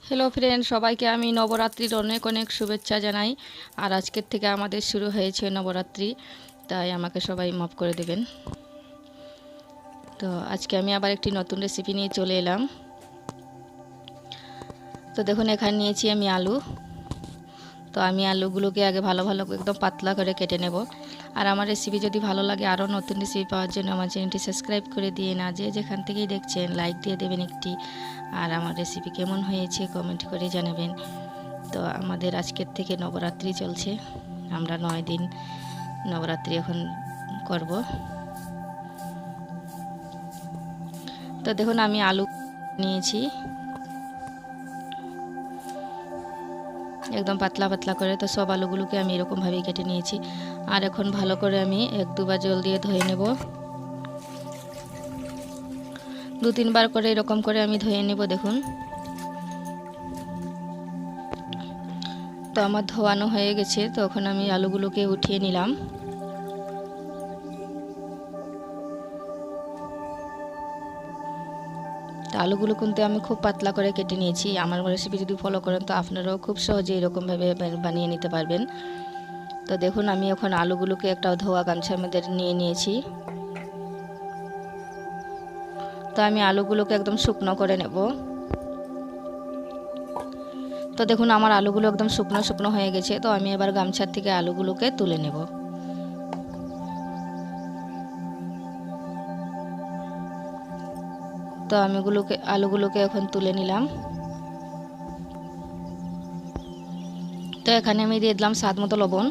Hello friend, সবাইকে আমি নবরাত্রির অনেক অনেক শুভেচ্ছা জানাই। আর আজকের থেকে আমাদের শুরু হয়েছে নবরাত্রি, তাই আমাকে সবাই মাফ করে দেবেন। তো আজকে আমি আবার একটি নতুন রেসিপি নিয়ে চলে এলাম। তো দেখুন, এখানে নিয়েছি আমি আলু। তো আমি আলুগুলোকে আগে ভালো ভালো একদম পাতলা করে কেটে নেব। আর আমার রেসিপি যদি ভালো লাগে, আরও নতুন রেসিপি পাওয়ার জন্য আমার চ্যানেলটি সাবস্ক্রাইব করে দিয়ে না, যে যেখান থেকেই দেখছেন লাইক দিয়ে দেবেন একটি। আর আমার রেসিপি কেমন হয়েছে কমেন্ট করে জানাবেন। তো আমাদের আজকের থেকে নবরাত্রি চলছে, আমরা 9 দিন নবরাত্রি এখন করব। তো দেখুন, আমি আলু নিয়েছি একদম পাতলা পাতলা করে। তো সব আলুগুলোকে আমি এরকমভাবেই কেটে নিয়েছি। আর এখন ভালো করে আমি 1-2 বার জল দিয়ে ধুয়ে নেব। 2-3 বার করে এরকম করে আমি ধুয়ে নেব। দেখুন, তো আমার ধোয়ানো হয়ে গেছে। তো এখন আমি আলুগুলোকে উঠিয়ে নিলাম। তো আলুগুলো কিন্তু আমি খুব পাতলা করে কেটে নিয়েছি। আমার রেসিপি যদি ফলো করেন তো আপনারাও খুব সহজে এরকমভাবে বানিয়ে নিতে পারবেন। তো দেখুন, আমি এখন আলুগুলোকে একটা ধোয়া গামছার মধ্যে নিয়ে নিয়েছি। তো আমি আলুগুলোকে একদম শুকনো করে নেব। তো দেখুন, আমার আলুগুলো একদম শুকনো শুকনো হয়ে গেছে। তো আমি এবার গামছার থেকে আলুগুলোকে তুলে নেব। তো আমি আলুগুলোকে এখন তুলে নিলাম। তো এখানে আমি দিয়ে দিলাম স্বাদ মতো লবণ,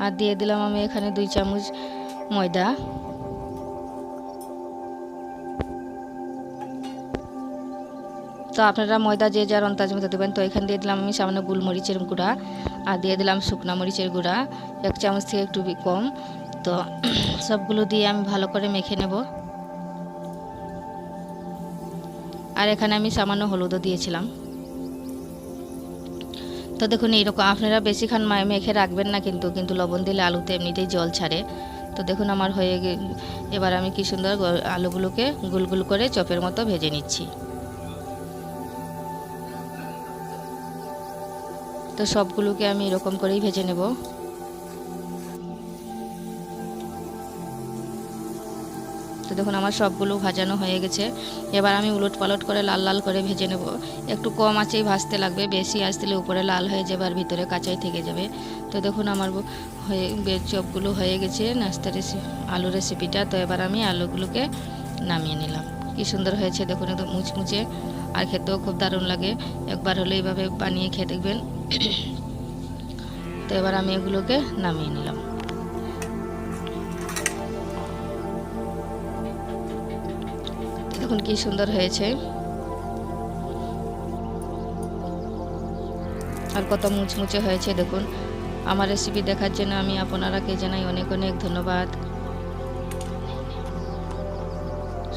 আর দিয়ে দিলাম আমি এখানে 2 চামচ ময়দা। তো আপনারা ময়দা যে যার আন্দাজ মতো দেবেন। তো এখানে দিয়ে দিলাম আমি সামান্য গোলমরিচের গুঁড়া, আর দিয়ে দিলাম শুকনা মরিচের গুঁড়া 1 চামচ থেকে একটু কম। তো সবগুলো দিয়ে আমি ভালো করে মেখে নেব। আর এখানে আমি সামান্য হলুদও দিয়েছিলাম। তো দেখুন, এইরকম আপনারা বেশিক্ষণ মেখে রাখবেন না, কিন্তু লবণ দিলে আলুতে এমনিতেই জল ছাড়ে। তো দেখুন, আমার হয়ে এবার আমি কি সুন্দর আলুগুলোকে গোল গোল করে চপের মতো ভেজে নিচ্ছি। তো সবগুলোকে আমি এরকম করেই ভেজে নেব। তো দেখুন, আমার সবগুলো ভাজানো হয়ে গেছে। এবার আমি উলট পালট করে লাল লাল করে ভেজে নেব। একটু কম আঁচেই ভাজতে লাগবে, বেশি আঁচ দিলে উপরে লাল হয়ে যাবে আর ভিতরে কাঁচাই থেকে যাবে। তো দেখুন, আমার চপগুলো হয়ে গেছে নাস্তা আলু রেসিপিটা। তো এবার আমি আলুগুলোকে নামিয়ে নিলাম। কি সুন্দর হয়েছে দেখুন, একদম মুচমুচে, আর খেতেও খুব দারুণ লাগে। একবার হলে এইভাবে বানিয়ে খেয়ে দেখবেন। তো এবার আমি এগুলোকে নামিয়ে নিলাম। দেখুন কি সুন্দর হয়েছে, আর কত মুচমুচে হয়েছে দেখুন। আমার রেসিপি দেখার জন্য আমি আপনারাকে জানাই অনেক অনেক ধন্যবাদ।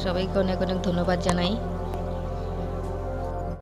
সবাইকে অনেক অনেক ধন্যবাদ জানাই।